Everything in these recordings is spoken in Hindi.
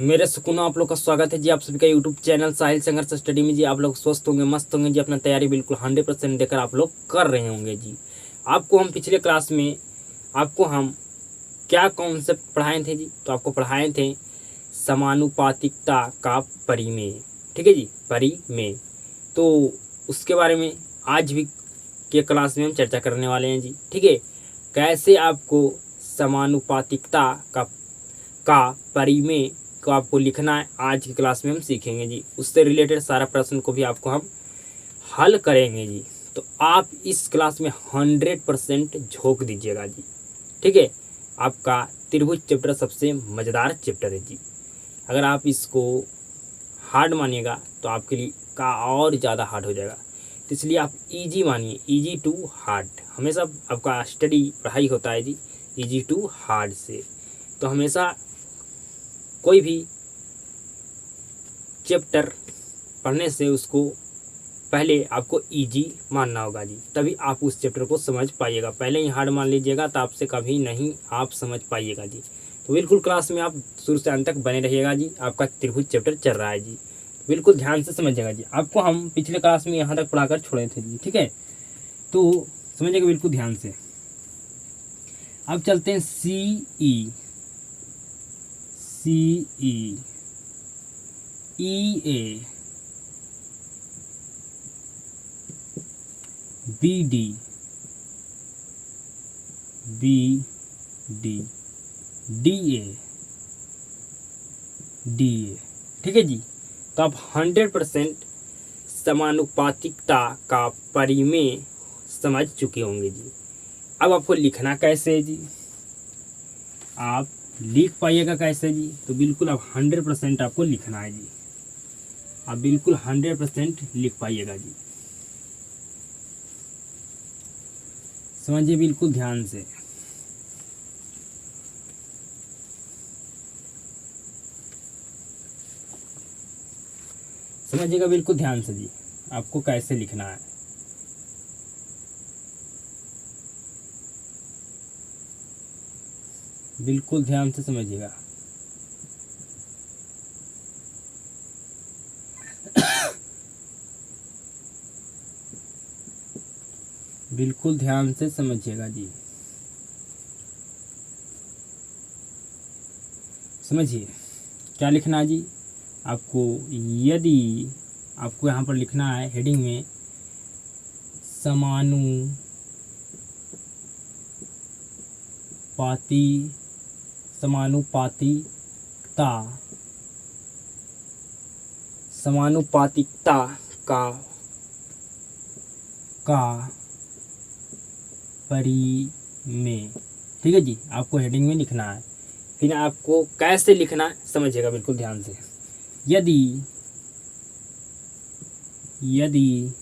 मेरे सुकूनों आप लोग का स्वागत है जी। आप सभी का यूट्यूब चैनल साहिल संघर्ष स्टडी में जी। आप लोग स्वस्थ होंगे, मस्त होंगे जी। अपना तैयारी बिल्कुल 100% देकर आप लोग कर रहे होंगे जी। आपको हम पिछले क्लास में आपको हम क्या कॉन्सेप्ट पढ़ाए थे जी? तो आपको पढ़ाए थे समानुपातिकता का परिमेय। ठीक है जी, परिमेय। तो उसके बारे में आज भी के क्लास में हम चर्चा करने वाले हैं जी। ठीक है, कैसे आपको समानुपातिकता का परिमेय को आपको लिखना है, आज की क्लास में हम सीखेंगे जी। उससे रिलेटेड सारा प्रश्न को भी आपको हम हल करेंगे जी। तो आप इस क्लास में 100% झोंक दीजिएगा जी। ठीक है, आपका त्रिभुज चैप्टर सबसे मज़ेदार चैप्टर है जी। अगर आप इसको हार्ड मानिएगा तो आपके लिए का और ज़्यादा हार्ड हो जाएगा। तो इसलिए आप इजी मानिए, इजी टू हार्ड। हमेशा आपका स्टडी पढ़ाई होता है जी इजी टू हार्ड से। तो हमेशा कोई भी चैप्टर पढ़ने से उसको पहले आपको इजी मानना होगा जी, तभी आप उस चैप्टर को समझ पाइएगा। पहले ही हार्ड मान लीजिएगा तो आपसे कभी नहीं आप समझ पाइएगा जी। तो बिल्कुल क्लास में आप शुरू से अंत तक बने रहिएगा जी। आपका त्रिभुज चैप्टर चल रहा है जी, बिल्कुल ध्यान से समझिएगा जी। आपको हम पिछले क्लास में यहाँ तक पढ़ाकर छोड़े थे जी। ठीक है, तो समझिएगा बिल्कुल ध्यान से। अब चलते हैं C E A B D D A. ठीक है जी। तो आप 100% समानुपातिकता का परिमेय समझ चुके होंगे जी। अब आपको लिखना कैसे है जी? आप लिख पाइएगा कैसे जी? तो बिल्कुल आप 100% आपको लिखना है जी। आप बिल्कुल 100% लिख पाइएगा जी। समझिए बिल्कुल ध्यान से। समझिएगा बिल्कुल ध्यान से जी, आपको कैसे लिखना है। बिल्कुल ध्यान से समझिएगा। बिल्कुल ध्यान से समझिएगा जी। समझिए क्या लिखना है जी आपको। यदि आपको यहाँ पर लिखना है हेडिंग में समानुपातिकता का परिमेय। ठीक है जी, आपको हेडिंग में लिखना है। फिर आपको कैसे लिखना है समझिएगा बिल्कुल ध्यान से। यदि यदि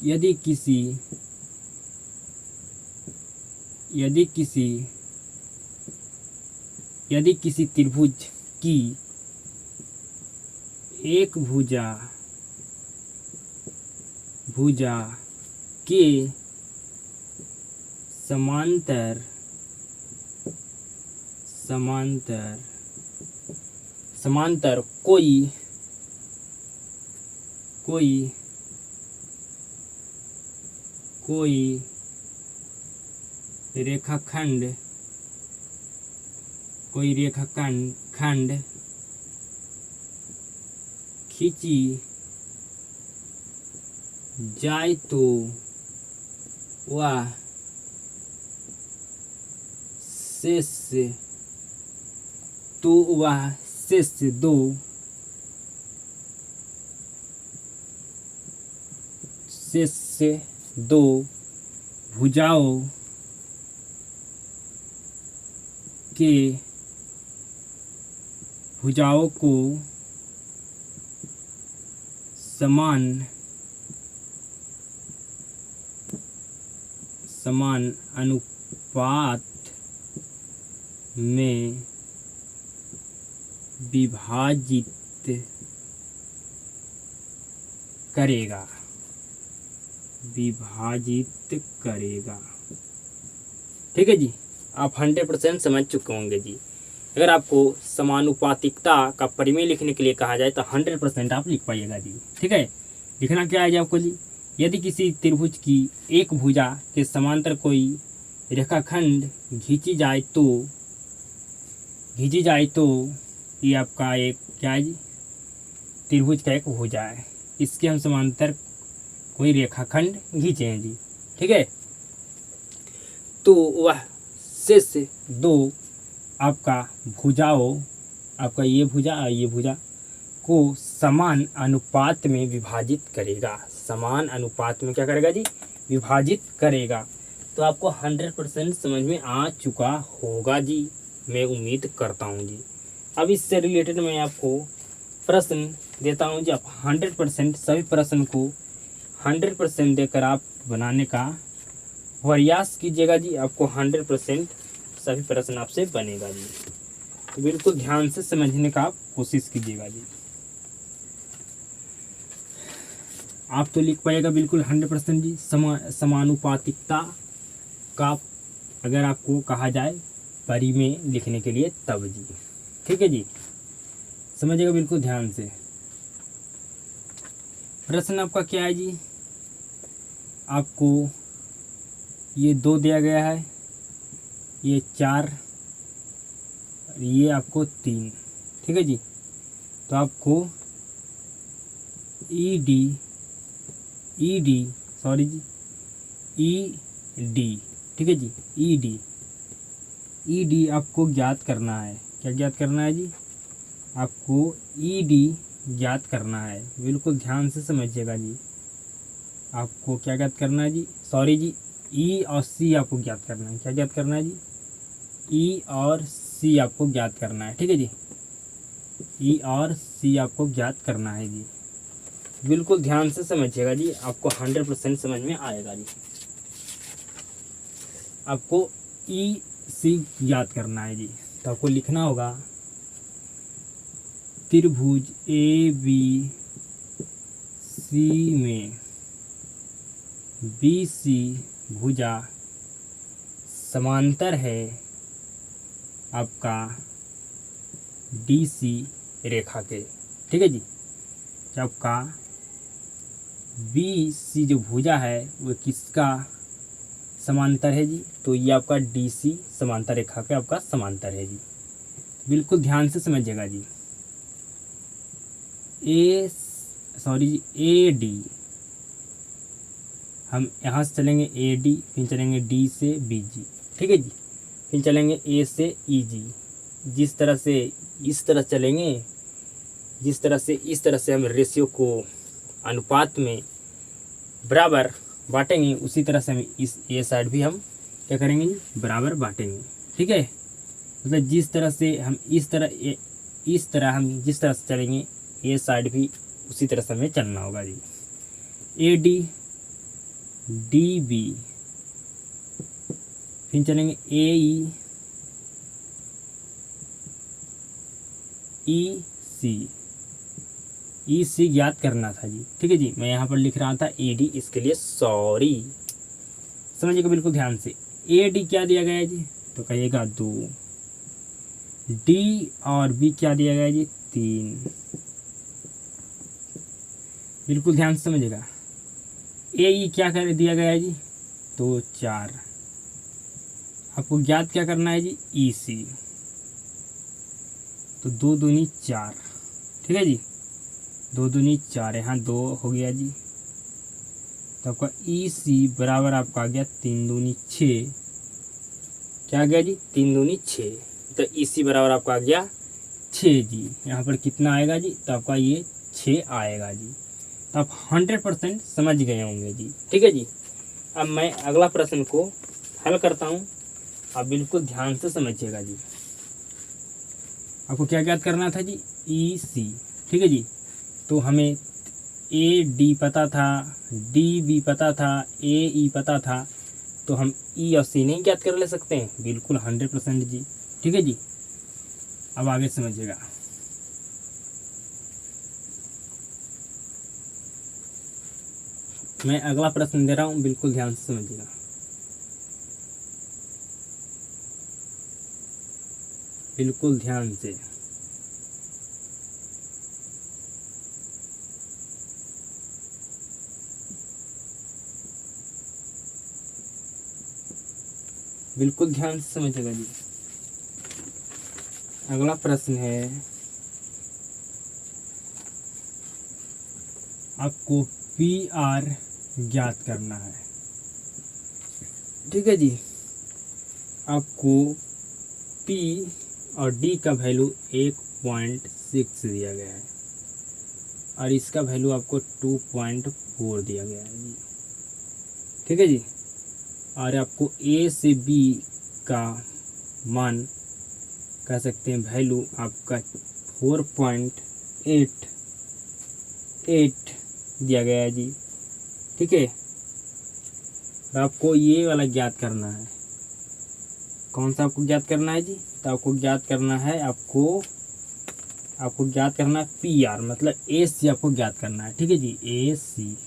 यदि किसी यदि किसी यदि किसी त्रिभुज की एक भुजा के समांतर समांतर कोई रेखाखंड खींची जाए तो वह शेष दो भुजाओं को समान अनुपात में विभाजित करेगा। ठीक है जी, आप 100% समझ चुके होंगे जी। अगर आपको समानुपातिकता का परिमेय लिखने के लिए कहा जाए तो 100% आप लिख पाइएगा जी। ठीक है, लिखना क्या है जी आपको जी, यदि किसी त्रिभुज की एक भुजा के समांतर कोई रेखाखंड खींची जाए तो ये आपका एक क्या है जी, त्रिभुज का एक भुजा है, इसके हम समांतर कोई रेखाखंड खींचे हैं जी। ठीक है, तो वह शेष दो आपका भुजाओं, आपका ये भुजा और ये भुजा को समान अनुपात में विभाजित करेगा। समान अनुपात में क्या करेगा जी, विभाजित करेगा। तो आपको 100% समझ में आ चुका होगा जी, मैं उम्मीद करता हूँ जी। अब इससे रिलेटेड मैं आपको प्रश्न देता हूँ जी। आप 100% सभी प्रश्न को 100% देकर आप बनाने का प्रयास कीजिएगा जी। आपको 100% सभी प्रश्न आपसे बनेगा जी, तो बिल्कुल ध्यान से समझने का आप कोशिश कीजिएगा जी। आप तो लिख पाइएगा बिल्कुल 100% जी। समानुपातिकता का अगर आपको कहा जाए परिमेय लिखने के लिए तब जी। ठीक है जी, समझिएगा बिल्कुल ध्यान से। प्रश्न आपका क्या है जी, आपको ये 2 दिया गया है, ये 4, ये आपको 3। ठीक है जी, तो आपको ठीक है जी, ईडी आपको ज्ञात करना है। क्या ज्ञात करना है जी, आपको ईडी ज्ञात करना है। बिल्कुल ध्यान से समझिएगा जी, आपको क्या ज्ञात करना है जी, सॉरी जी, ई और सी आपको ज्ञात करना है। क्या ज्ञात करना है जी, ई और सी आपको ज्ञात करना है। ठीक है जी, ई और सी आपको ज्ञात करना है जी। बिल्कुल ध्यान से समझिएगा जी, आपको 100% समझ में आएगा जी। आपको ई सी ज्ञात करना है जी, तो आपको लिखना होगा त्रिभुज ए बी सी में बी सी भुजा समांतर है आपका डी सी रेखा के। ठीक है जी, आपका बी सी जो भुजा है वो किसका समांतर है जी, तो ये आपका डी सी समांतर रेखा के आपका समांतर है जी। बिल्कुल ध्यान से समझिएगा जी। ए डी, हम यहाँ से चलेंगे ए डी, फिर चलेंगे डी से बी जी। ठीक है जी, फिर चलेंगे ए से ई जी। जिस तरह से इस तरह चलेंगे, जिस तरह से इस तरह से हम रेशियो को अनुपात में बराबर बांटेंगे, उसी तरह से हम इस ए साइड भी हम क्या करेंगे जी, बराबर बांटेंगे। ठीक है, मतलब जिस तरह से हम इस तरह हम जिस तरह से चलेंगे, ए साइड भी उसी तरह से हमें चलना होगा जी। ए डी डी बी, फिर चलेंगे ए ई सी ज्ञात करना था जी। ठीक है जी, मैं यहाँ पर लिख रहा था ए डी, इसके लिए सॉरी। समझिएगा बिल्कुल ध्यान से। ए डी क्या दिया गया है जी, तो कहिएगा 2। डी और बी क्या दिया गया है जी, 3। बिल्कुल ध्यान से समझिएगा। ए ई क्या कर दिया गया है जी, तो 4। आपको ज्ञात क्या करना है जी, ई सी, तो 2 दूनी 4। ठीक है जी, 2 दूनी 4, यहाँ 2 हो गया जी। तो आपका ई सी बराबर आपका आ गया 3 दूनी 6। क्या आ गया जी, 3 दूनी 6। तो ई सी बराबर आपका आ गया 6 जी। यहाँ पर कितना आएगा जी, तो आपका ये 6 आएगा जी। तो आप 100% समझ गए होंगे जी। ठीक है जी, अब मैं अगला प्रश्न को हल करता हूँ, आप बिल्कुल ध्यान से समझिएगा जी। आपको क्या ज्ञात करना था जी, ई सी। ठीक है जी, तो हमें ए डी पता था, डी बी पता था, ए ई पता था, तो हम ई और सी नहीं ज्ञात कर ले सकते हैं, बिल्कुल 100% जी। ठीक है जी, अब आगे समझिएगा। मैं अगला प्रश्न दे रहा हूँ, बिल्कुल ध्यान से समझिएगा। बिल्कुल ध्यान से। बिल्कुल ध्यान से समझिएगा जी। अगला प्रश्न है, आपको पी आर ज्ञात करना है। ठीक है जी, आपको पी और डी का वैल्यू 1.6 दिया गया है और इसका वैल्यू आपको 2.4 दिया गया है जी। ठीक है जी, और आपको ए से बी का मान कह सकते हैं वैल्यू आपका 4.88 दिया गया है जी। ठीक है, और आपको ये वाला ज्ञात करना है। कौन सा आपको ज्ञात करना है जी? तो आपको ज्ञात करना है, आपको ज्ञात करना है पी आर, मतलब ए सी आपको ज्ञात करना है। ठीक है जी, ए सी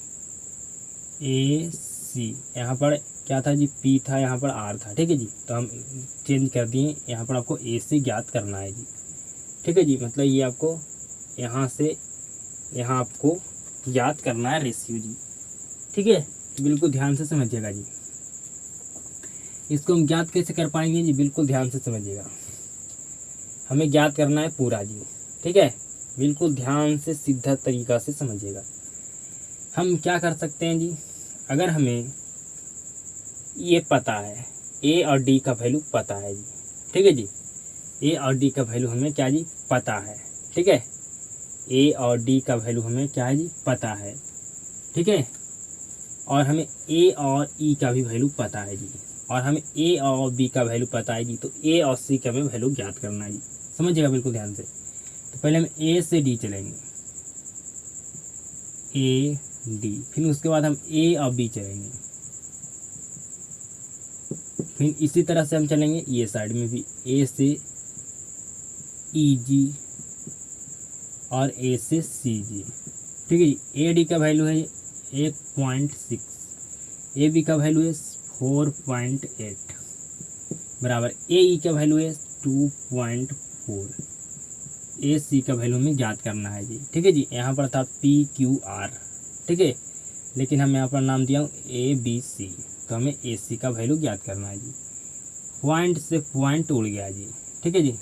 यहाँ पर क्या था जी? पी था, यहाँ पर आर था। ठीक है जी, तो हम चेंज कर दिए, यहाँ पर आपको ए सी ज्ञात करना है जी। ठीक है जी, मतलब ये आपको यहाँ से यहाँ आपको ज्ञात करना है रेशियो जी। ठीक है, बिल्कुल ध्यान से समझिएगा जी। इसको हम ज्ञात कैसे कर पाएंगे जी? बिल्कुल ध्यान से समझिएगा। हमें ज्ञात करना है पूरा जी। ठीक है, बिल्कुल ध्यान से सीधा तरीका से समझिएगा। हम क्या कर सकते हैं जी? अगर हमें ये पता है, ए और डी का वैल्यू पता है जी। ठीक है जी, ए और डी का वैल्यू हमें क्या जी? पता है। ठीक है, ए और डी का वैल्यू हमें क्या है जी? पता है। ठीक है, और हमें ए और ई का भी वैल्यू पता है जी, और हमें ए और बी का वैल्यू पता है जी। तो ए और सी का हमें वैल्यू ज्ञात करना है जी। समझिएगा बिल्कुल ध्यान से। तो पहले हम ए से डी चलेंगे, ए डी, फिर उसके बाद हम ए और बी चलेंगे, फिर इसी तरह से हम चलेंगे ये साइड में भी, ए से ई जी और ए से सी जी। ठीक है जी, ए डी का वैल्यू है 1.6, ए बी का वैल्यू है 4.8 बराबर ए ई का वैल्यू है 2.4, ए सी का वैल्यू हमें ज्ञात करना है जी। ठीक है जी, यहाँ पर था पी क्यू आर। ठीक है, लेकिन हम यहाँ पर नाम दिया हूँ ए बी सी, तो हमें ए सी का वैल्यू ज्ञात करना है जी। पॉइंट से पॉइंट उड़ गया जी। ठीक है जी,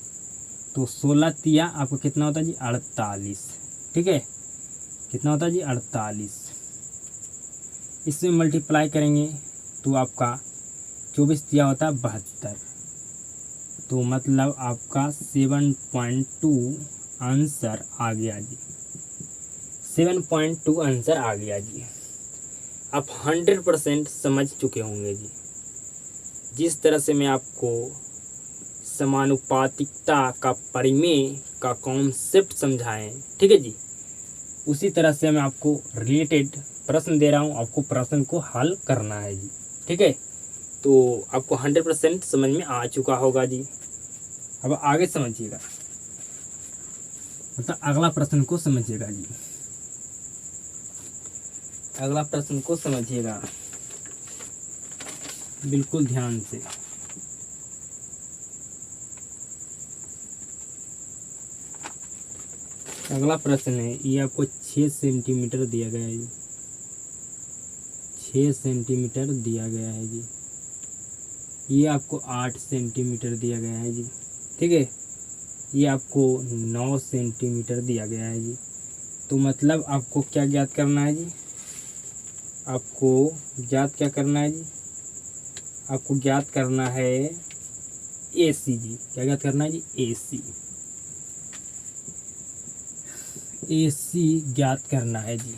तो 16 तिया आपको कितना होता है जी? 48। ठीक है, कितना होता है जी? 48। इसमें मल्टीप्लाई करेंगे तो आपका 24 तिया होता है 72, तो मतलब आपका 7.2 आंसर आ गया जी। 7.2 आंसर आ गया जी। आप 100% समझ चुके होंगे जी। जिस तरह से मैं आपको समानुपातिकता का परिमेय का कॉन्सेप्ट समझाएं, ठीक है जी, उसी तरह से मैं आपको रिलेटेड प्रश्न दे रहा हूं, आपको प्रश्न को हल करना है जी। ठीक है, तो आपको 100% समझ में आ चुका होगा जी। अब आगे समझिएगा, मतलब अगला प्रश्न को समझिएगा जी। अगला प्रश्न को समझिएगा बिल्कुल ध्यान से। अगला प्रश्न है, ये आपको 6 सेंटीमीटर दिया गया है जी। 6 सेंटीमीटर दिया गया है जी। ये आपको 8 सेंटीमीटर दिया गया है जी। ठीक है, ये आपको 9 सेंटीमीटर दिया गया है जी। तो मतलब आपको क्या ज्ञात करना है जी? आपको ज्ञात क्या करना है जी? आपको ज्ञात करना है ए सी जी। क्या ज्ञात करना है जी? ए सी। ए सी ज्ञात करना है जी।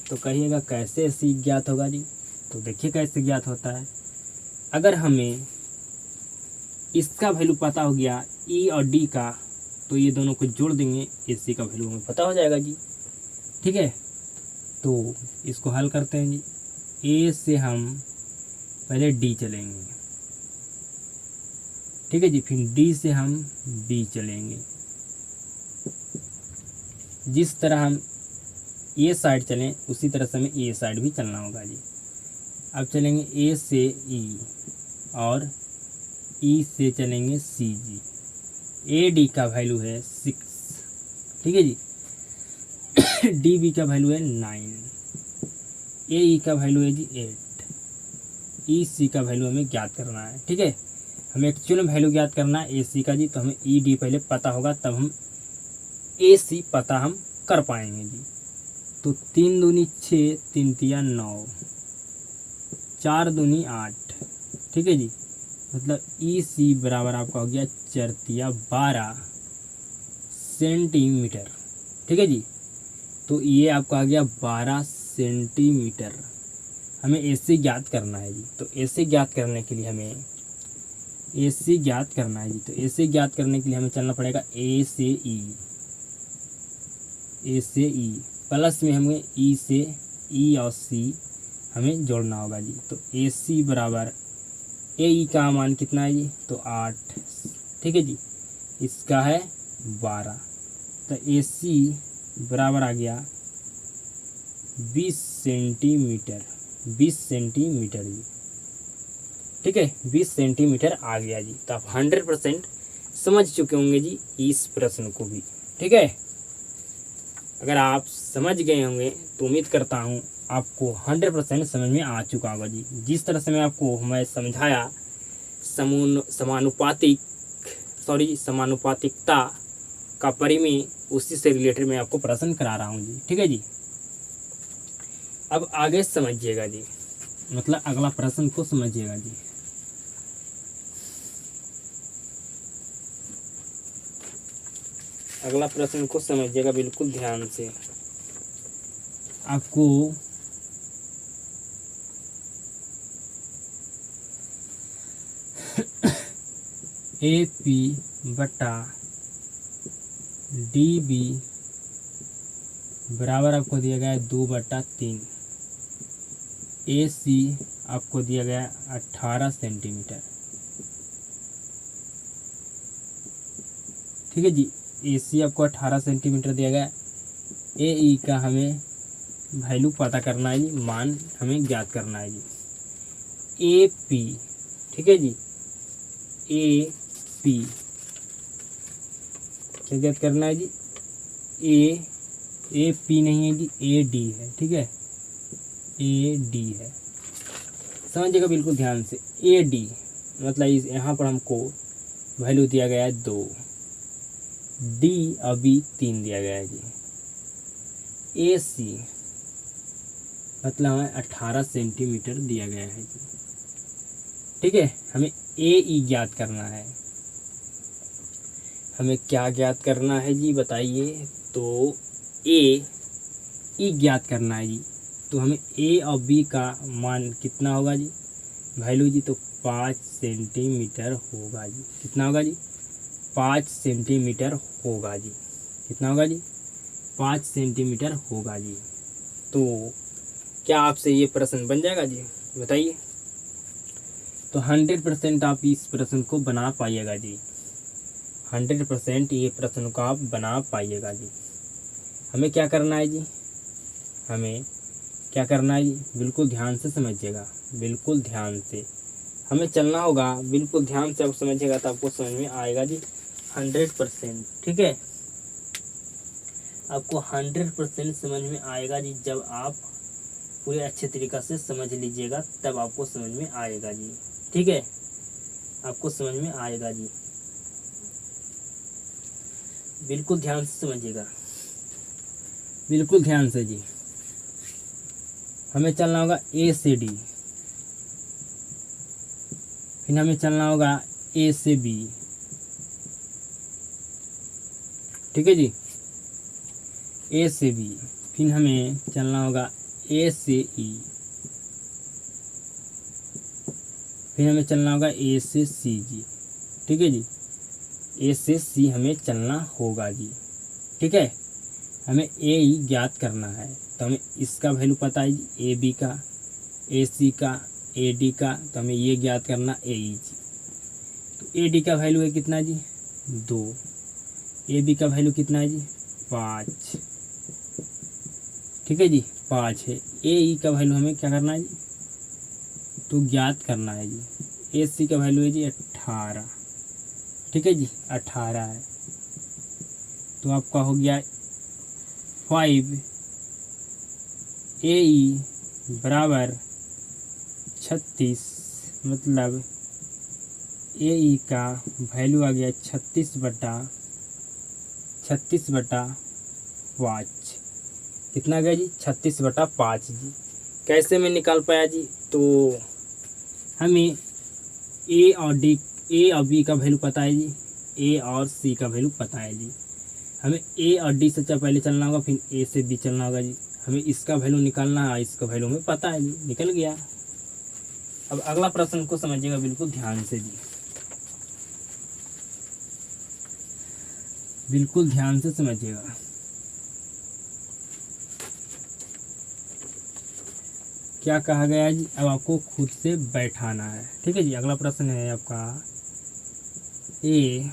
तो कहिएगा कैसे ए सी ज्ञात होगा जी? तो देखिए कैसे ज्ञात होता है। अगर हमें इसका वैल्यू पता हो गया ई और डी का, तो ये दोनों को जोड़ देंगे, ए सी का वैल्यू हमें पता हो जाएगा जी। ठीक है, तो इसको हल करते हैं जी। ए से हम पहले डी चलेंगे, ठीक है जी, फिर डी से हम बी चलेंगे। जिस तरह हम ए साइड चलें उसी तरह से हमें ए साइड भी चलना होगा जी। अब चलेंगे ए से ई और ई से चलेंगे सी जी। ए डी का वैल्यू है 6, ठीक है जी। डी बी का वैल्यू है 9, ए ई का वैल्यू है जी 8, ई सी का वैल्यू हमें ज्ञात करना है, ठीक है। हमें एक्चुअल में वैल्यू ज्ञात करना है ए सी का जी, तो हमें ई डी पहले पता होगा तब हम ए सी पता हम कर पाएंगे जी। तो 3 दूनी 6, 3 तिया 9, 4 दूनी 8, ठीक है जी। मतलब ई सी बराबर आपका हो गया 4 तिया 12 सेंटीमीटर, ठीक है जी। तो ये आपका आ गया 12 सेंटीमीटर। हमें ए सी ज्ञात करना है जी। तो ए सी ज्ञात करने के लिए हमें ए सी ज्ञात करना है जी। तो ए सी ज्ञात करने के लिए हमें चलना पड़ेगा ए से ई, ए से ई प्लस में हमें ई से ई और सी हमें जोड़ना होगा जी। तो ए सी बराबर ए ई का मान कितना है जी, तो 8, ठीक है जी। इसका है 12, तो ए सी बराबर आ गया 20 सेंटीमीटर, 20 सेंटीमीटर जी, ठीक है। 20 सेंटीमीटर आ गया जी। तो आप 100% समझ चुके होंगे जी इस प्रश्न को भी, ठीक है। अगर आप समझ गए होंगे तो उम्मीद करता हूँ आपको 100% समझ में आ चुका होगा जी। जिस तरह से मैं समझाया समानुपातिकता का परिमेय, उसी से रिलेटेड मैं आपको प्रश्न करा रहा हूँ जी, ठीक है जी। अब आगे समझिएगा जी, मतलब अगला प्रश्न को समझिएगा जी। अगला प्रश्न को समझिएगा बिल्कुल ध्यान से। आपको ए पी बटा डी बी बराबर आपको दिया गया है 2/3, ए सी आपको दिया गया है 18 सेंटीमीटर, ठीक है जी। ए सी आपको 18 सेंटीमीटर दिया गया है। ए ई का हमें वैल्यू पता करना है जी, मान हमें ज्ञात करना है जी। ए पी, ठीक है जी, ए पी क्या ज्ञात करना है जी, ए पी नहीं है जी, ए डी है, ठीक है, ए डी है। समझिएगा बिल्कुल ध्यान से। ए डी मतलब इस यहाँ पर हमको वैल्यू दिया गया है 2, डी अभी 3 दिया गया है जी। ए सी मतलब हमें 18 सेंटीमीटर दिया गया है जी, ठीक है। हमें ए ई ज्ञात करना है। हमें क्या ज्ञात करना है जी बताइए। तो ए ई ज्ञात करना है जी। तो हमें ए और बी का मान कितना होगा जी, वैल्यू जी, तो 5 सेंटीमीटर होगा जी। कितना होगा जी, 5 सेंटीमीटर होगा जी। कितना होगा जी, 5 सेंटीमीटर होगा जी। तो क्या आपसे ये प्रश्न बन जाएगा जी, बताइए। तो 100% आप इस प्रश्न को बना पाइएगा जी। 100% ये प्रश्न को आप बना पाइएगा जी। हमें क्या करना है जी, हमें क्या करना है जी, बिल्कुल ध्यान से समझिएगा, बिल्कुल ध्यान से हमें चलना होगा। बिल्कुल ध्यान से आप समझिएगा तो आपको समझ में आएगा जी 100%, ठीक है। आपको 100% समझ में आएगा जी। जब आप पूरे अच्छे तरीक़ा से समझ लीजिएगा तब आपको समझ में आएगा जी, ठीक है। आपको समझ में आएगा जी, बिल्कुल ध्यान से समझिएगा, बिल्कुल ध्यान से जी। हमें चलना होगा ए से डी, फिर हमें चलना होगा ए से बी, ठीक है जी, ए से बी। फिर हमें चलना होगा ए से ई, फिर हमें चलना होगा ए से सी जी, ठीक है जी। ए से सी हमें चलना होगा जी, ठीक है। हमें ए ई ज्ञात करना है। तो हमें इसका वैल्यू पता है जी, ए बी का, ए सी का, ए डी का। तो हमें ये ज्ञात करना ए ई जी। तो ए डी का वैल्यू है कितना जी, 2, ए बी का वैल्यू कितना है जी, 5, ठीक है जी, 5 है। ए ई का वैल्यू हमें क्या करना है जी, तो ज्ञात करना है जी। ए सी का वैल्यू है जी 18, ठीक है जी, 18 है। तो आपका हो गया 5 AE बराबर 36, मतलब AE का वैल्यू आ गया 36/5। कितना गया जी? 36/5 जी। कैसे मैं निकाल पाया जी? तो हमें ए और बी का वैल्यू पता है जी, ए और सी का वैल्यू पता है जी। हमें ए और डी से पहले चलना होगा, फिर ए से बी चलना होगा जी। हमें इसका वैल्यू निकालना है, इसका वैल्यू हमें पता है जी, निकल गया। अब अगला प्रश्न को समझिएगा बिल्कुल ध्यान से जी, बिल्कुल ध्यान से समझिएगा। क्या कहा गया है जी? अब आपको खुद से बैठाना है, ठीक है जी। अगला प्रश्न है आपका A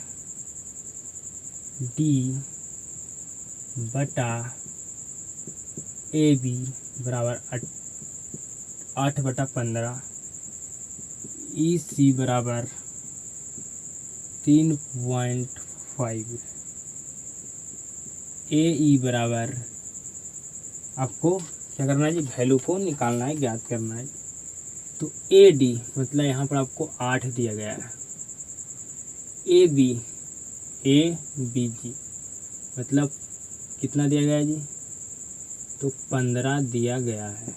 D बटा AB बराबर 8/15, EC बराबर 3.5, AE बराबर, आपको क्या करना है जी? वैल्यू को निकालना है, ज्ञात करना है। तो AD मतलब यहाँ पर आपको 8 दिया गया है, AB जी मतलब कितना दिया गया है जी? तो 15 दिया गया है।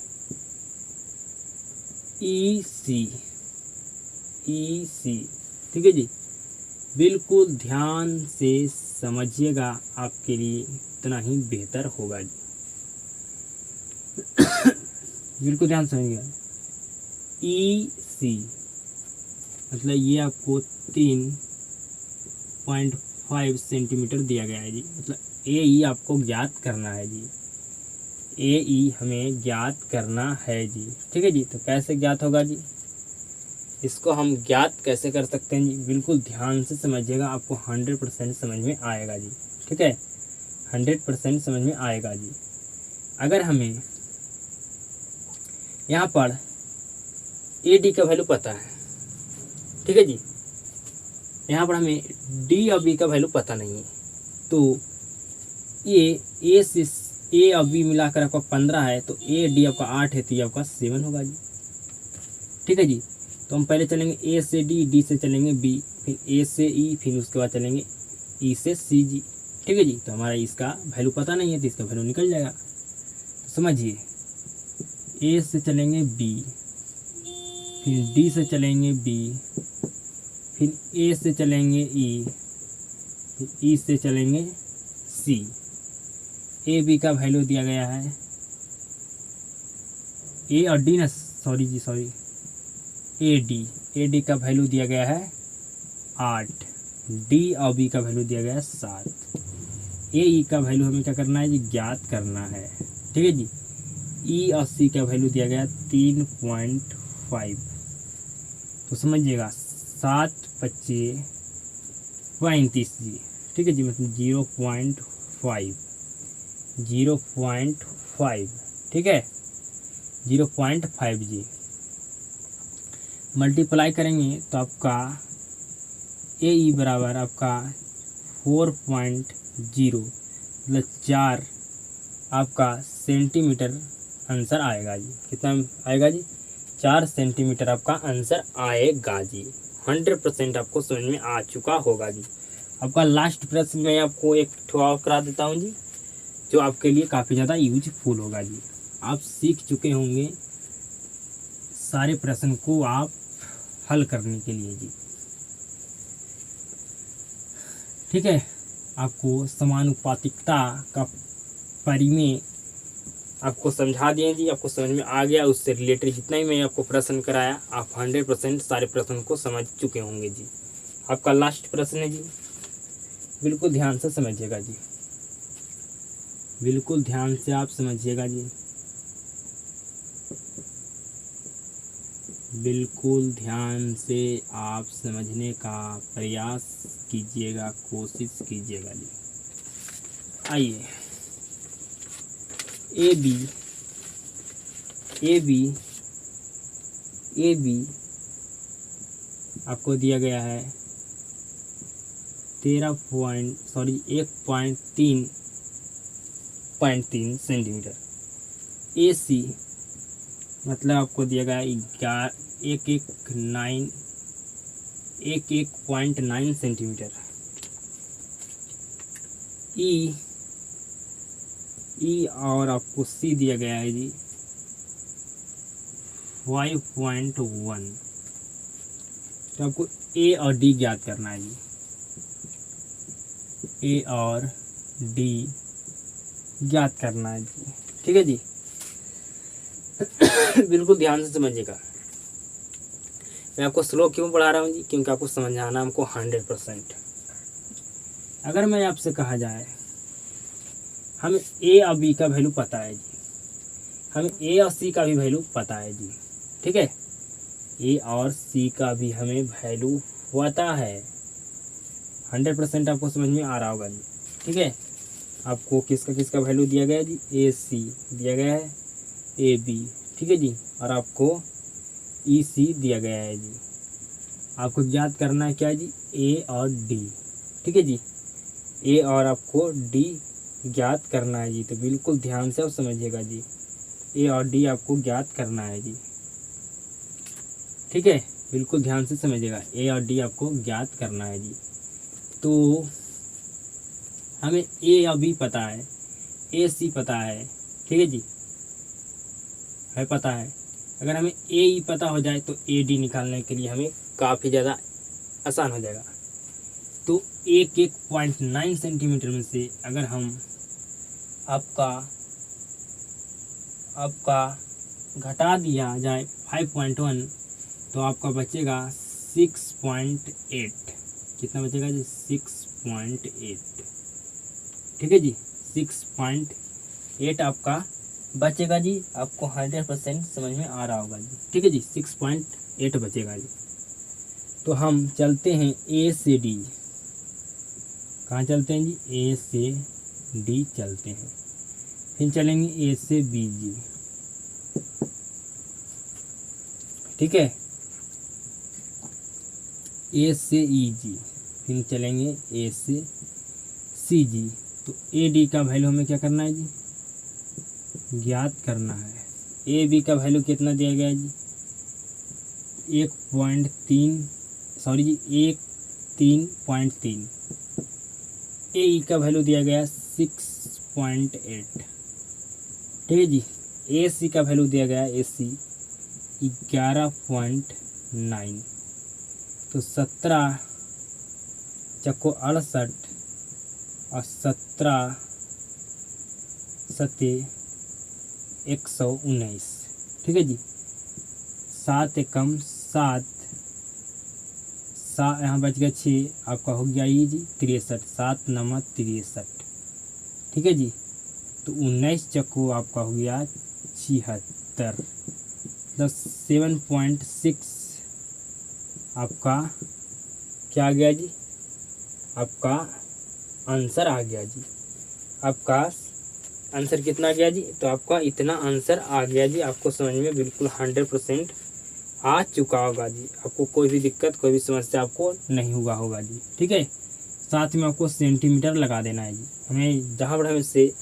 EC ठीक है जी, बिल्कुल ध्यान से समझिएगा, आपके लिए इतना ही बेहतर होगा जी। बिल्कुल ध्यान समझिएगा। EC मतलब ये आपको 3.5 सेंटीमीटर दिया गया है जी, मतलब AE आपको ज्ञात करना है जी। AE हमें ज्ञात करना है जी, ठीक है जी। तो कैसे ज्ञात होगा जी? इसको हम ज्ञात कैसे कर सकते हैं जी? बिल्कुल ध्यान से समझिएगा, आपको 100% समझ में आएगा जी, ठीक है। 100% समझ में आएगा जी। अगर हमें यहाँ पर AD का वैल्यू पता है, ठीक है जी, यहाँ पर हमें D और B का वैल्यू पता नहीं है, तो ये A और B मिलाकर आपका 15 है, तो AD आपका 8 है, तो ये आपका 7 होगा जी, ठीक है जी। तो हम पहले चलेंगे A से D से चलेंगे B, फिर A से E, फिर उसके बाद चलेंगे E से C जी, ठीक है जी। तो हमारा इसका वैल्यू पता नहीं है, तो इसका वैल्यू निकल जाएगा। तो समझिए, A से चलेंगे B, फिर D से चलेंगे B, फिर A से चलेंगे E, फिर E से चलेंगे C। AB का वैल्यू दिया गया है, A और D ना, सॉरी AD का वैल्यू दिया गया है 8, D और B का वैल्यू दिया गया है 7। AE का वैल्यू हमें क्या करना है जी? ज्ञात करना है, ठीक है जी। E और C का वैल्यू दिया गया है 3.5। तो समझिएगा 7×5 = 35 जी, ठीक है जी, मतलब 0.5, ठीक है, 0.5 जी। मल्टीप्लाई करेंगे तो आपका AE बराबर आपका 4.0 मतलब 4 आपका सेंटीमीटर आंसर आएगा जी। कितना आएगा जी? 4 सेंटीमीटर आपका आंसर आएगा जी। 100% आपको समझ में आ चुका होगा जी। आपका लास्ट प्रश्न मैं आपको एक और करा देता हूँ जी, जो आपके लिए काफ़ी ज़्यादा यूजफुल होगा जी। आप सीख चुके होंगे सारे प्रश्न को आप हल करने के लिए जी, ठीक है। आपको समानुपातिकता का परिमेय आपको समझा दिए जी, आपको समझ में आ गया। उससे रिलेटेड जितना ही मैं आपको प्रश्न कराया, आप 100% सारे प्रश्न को समझ चुके होंगे जी। आपका लास्ट प्रश्न है जी, बिल्कुल ध्यान से समझिएगा जी, बिल्कुल ध्यान से आप समझिएगा जी, बिल्कुल ध्यान से आप समझने का प्रयास कीजिएगा, कोशिश कीजिएगा जी। आइए, ए बी आपको दिया गया है 1.3 सेंटीमीटर। ए सी मतलब आपको दिया गया 11.9 सेंटीमीटर। ई और आपको सी दिया गया है जी 5.1। तो आपको ए और डी ज्ञात करना है जी, ए और डी ज्ञात करना है जी। ठीक है जी। बिल्कुल ध्यान से समझिएगा। मैं आपको स्लो क्यों पढ़ा रहा हूँ जी, क्योंकि आपको समझाना हमको 100%। अगर मैं आपसे कहा जाए हमें ए और बी का वैल्यू पता है जी, हमें ए और सी का भी वैल्यू पता है जी। ठीक है, ए और सी का भी हमें वैल्यू पता है। 100% आपको समझ में आ रहा होगा जी। ठीक है, आपको किसका किसका वैल्यू दिया गया है जी, ए सी दिया गया है, ए बी, ठीक है जी, और आपको ई सी दिया गया है जी। आपको ज्ञात करना है क्या जी, ए और डी। ठीक है जी, ए और आपको डी ज्ञात करना है जी। तो बिल्कुल ध्यान से आप समझिएगा जी, ए और डी आपको ज्ञात करना है जी। ठीक है, बिल्कुल ध्यान से समझिएगा, ए और डी आपको ज्ञात करना है जी। तो हमें ए और बी पता है, ए सी पता है, ठीक है जी, है पता है। अगर हमें ए ई पता हो जाए तो ए डी निकालने के लिए हमें काफ़ी ज़्यादा आसान हो जाएगा। तो 1.9 सेंटीमीटर में से अगर हम आपका घटा दिया जाए 5.1 तो आपका बचेगा 6.8। कितना बचेगा जी, 6.8। ठीक है जी, 6.8 आपका बचेगा जी। आपको 100% समझ में आ रहा होगा जी। ठीक है जी, 6.8 बचेगा जी। तो हम चलते हैं ए से डी। कहाँ चलते हैं जी, ए से डी चलते हैं। फिर चलेंगे ए से बी जी। ठीक है, ए से ई जी, फिर चलेंगे ए से सी जी। तो ए डी का वैल्यू हमें क्या करना है जी, ज्ञात करना है। ए बी का वैल्यू कितना दिया गया है जी, 13.3। ए ई का वैल्यू दिया गया 6.8। ठीक है जी, ए सी का वैल्यू दिया गया ए सी 11.9। तो 17 चक्को 68 और 17 सत्ते 119। ठीक है जी, 7 एकम 7, यहाँ बच गया 6, आपका हो गया ये जी 63, 7 9 63। ठीक है जी, तो 19 चक्को आपका हो गया 76। 7.6 आपका क्या आ गया जी, आपका आंसर आ गया जी। आपका आंसर कितना आ गया जी, तो आपका इतना आंसर आ गया जी। आपको समझ में बिल्कुल 100% आ चुका होगा जी। आपको कोई भी दिक्कत, कोई भी समस्या आपको नहीं हुआ होगा जी। ठीक है, साथ में आपको सेंटीमीटर लगा देना है जी। हमें जहाँ पर हमें से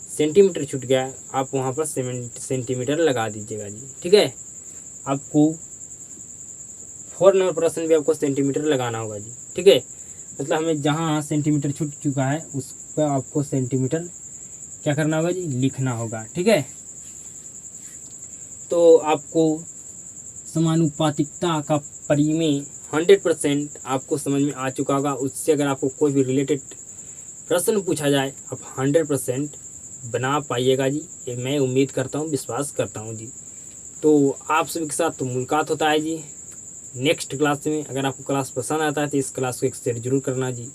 सेंटीमीटर छूट गया, आप वहाँ पर सेंटीमीटर लगा दीजिएगा जी। ठीक है, आपको 4 नंबर प्रश्न भी आपको सेंटीमीटर लगाना होगा जी। ठीक है, मतलब हमें जहाँ सेंटीमीटर छूट चुका है उस पर आपको सेंटीमीटर क्या करना होगा जी, लिखना होगा। ठीक है, तो आपको समानुपातिकता का परिमेय 100% आपको समझ में आ चुका होगा। उससे अगर आपको कोई भी रिलेटेड प्रश्न पूछा जाए आप 100% बना पाइएगा जी, ये मैं उम्मीद करता हूँ, विश्वास करता हूँ जी। तो आप सभी के साथ तो मुलाकात होता है जी नेक्स्ट क्लास में। अगर आपको क्लास पसंद आता है तो इस क्लास को एक शेयर जरूर करना जी।